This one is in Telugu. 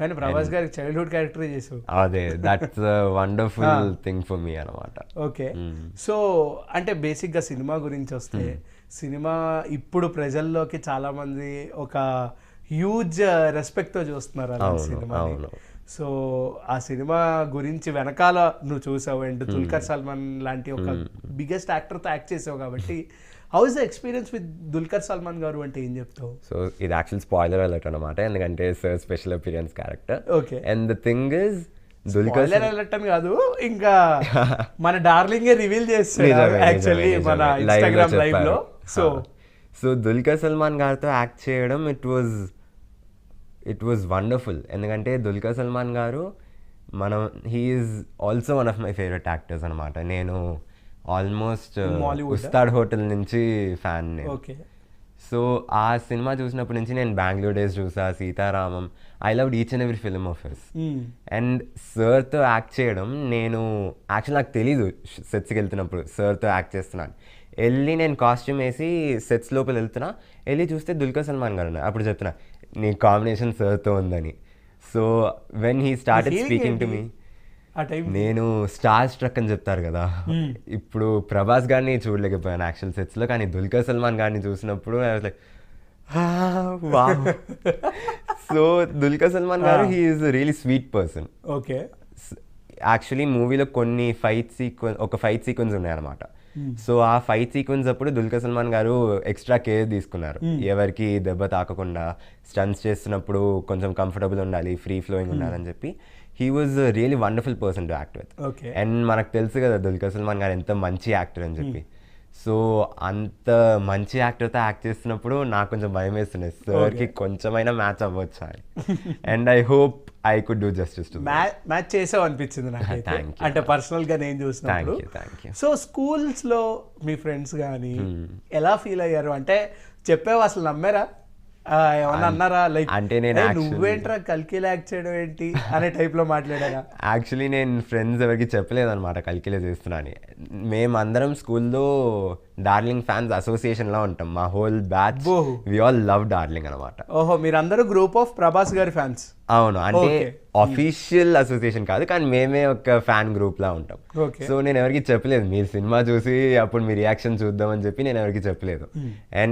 కానీ ప్రభాస్ గారికి చైల్డ్హుడ్ క్యారెక్టర్ చేసావు. అదే that's wonderful thing for me అనమాట. ఓకే, సో అంటే బేసిక్గా సినిమా గురించి వస్తే, సినిమా ఇప్పుడు ప్రజల్లోకి చాలా మంది ఒక హ్యూజ్ రెస్పెక్ట్తో చూస్తున్నారు అలాంటి సినిమాని. సో ఆ సినిమా గురించి వెనకాల నువ్వు చూసావు, అండ్ దుల్కర్ సల్మాన్ లాంటి ఒక బిగ్గెస్ట్ యాక్టర్తో యాక్ట్ చేసావు కాబట్టి how is the experience with Dulquer Salmaan గారు అంటే ఏం చెప్తావు? సో ఇది యాక్చువల్ స్పాయిలర్ అలర్ట్ అనమాట, ఎందుకంటే sir special appearance character. Okay, and the thing is Dulquer alert అని కాదు, ఇంకా మన డార్లింగే రివీల్ చేస్తాడు యాక్చువల్లీ మన ఇన్స్టాగ్రామ్ లైవ్ లో. సో దుల్కర్ సల్మాన్ గారితో యాక్ట్ చేయడం ఇట్ వాజ్ వండర్ఫుల్. ఎందుకంటే దుల్కర్ సల్మాన్ గారు he is also one of my favourite actors అనమాట. నేను ఆల్మోస్ట్ ఉస్తాడ్ హోటల్ నుంచి ఫ్యాన్ నేను. సో ఆ సినిమా చూసినప్పటి నుంచి నేను బెంగళూరు డేస్ చూసా, Sitaramam, I loved each and every film of his. And సార్తో యాక్ట్ చేయడం, నేను యాక్చువల్ నాకు తెలీదు సెట్స్కి వెళ్తున్నప్పుడు సార్తో యాక్ట్ చేస్తున్నాను. వెళ్ళి నేను కాస్ట్యూమ్ వేసి సెట్స్ లోపల వెళ్తున్నా, వెళ్ళి చూస్తే దుల్కర్ సల్మాన్ గారు ఉన్నారు. అప్పుడు చెప్తున్నా నీ కాంబినేషన్ సార్తో ఉందని. So when he started speaking to me, నేను స్టార్ స్ట్రక్ అని చెప్తారు కదా, ఇప్పుడు ప్రభాస్ గారిని చూడలేకపోయాను యాక్చువల్ సెట్స్లో, కానీ దుల్కర్ సల్మాన్ గారిని చూసినప్పుడు I was like wow. So Dulquer Salmaan గారు he is really sweet person. Okay, actually మూవీలో కొన్ని ఒక ఫైట్ సీక్వెన్స్ ఉన్నాయన్నమాట. సో ఆ ఫైట్ సీక్వెన్స్ అప్పుడు దుల్కర్ సల్మాన్ గారు ఎక్స్ట్రా కేర్ తీసుకున్నారు, ఎవరికి దెబ్బ తాకకుండా, స్టన్స్ చేస్తున్నప్పుడు కొంచెం కంఫర్టబుల్ ఉండాలి, ఫ్రీ ఫ్లోయింగ్ ఉండాలని చెప్పి. He was really wonderful person to act with. And మనకు తెలుసు కదా దుల్కర్ సల్మాన్ గారు ఎంత మంచి యాక్టర్ అని చెప్పి. సో అంత మంచి యాక్టర్తో యాక్ట్ చేస్తున్నప్పుడు నాకు కొంచెం భయం వేస్తున్నాయి, సార్కి కొంచెమైనా మ్యాచ్ అవ్వచ్చా అని. And I hope I could do justice to match చేసావు అనిపించింది నాకు, అంటే పర్సనల్ గా నేను చూసినప్పుడు. సో స్కూల్స్ లో మీ ఫ్రెండ్స్ కానీ ఎలా ఫీల్ అయ్యారు? అంటే చెప్పావు, అసలు నమ్మారా? ఏమన్నా అన్నారా? లైక్ అంటే నువ్వేంట్రా కల్కిలో యాక్ట్ చేయడం ఏంటి అనే టైప్ లో మాట్లాడారా? యాక్చువల్లీ నేను ఫ్రెండ్స్ ఎవరికి చెప్పలేదన్నమాట కల్కిలో చేస్తున్నా అని. మేమందరం స్కూల్లో డార్లింగ్ ఫ్యాన్స్ అసోసియేషన్ లా ఉంటాం, మా whole batch we all love darling అనమాట. ఓహో, మీరందరూ గ్రూప్ ఆఫ్ ప్రభాస్ గారి ఫ్యాన్స్? అవును, అంటే అఫీషియల్ అసోసియేషన్ కాదు, కానీ మేమే ఒక ఫ్యాన్ గ్రూప్ లా ఉంటాం. సో నేను ఎవరికి చెప్పలేదు, మీరు సినిమా చూసి అప్పుడు మీ రియాక్షన్ చూద్దామని చెప్పి నేను ఎవరికి చెప్పలేదు. అండ్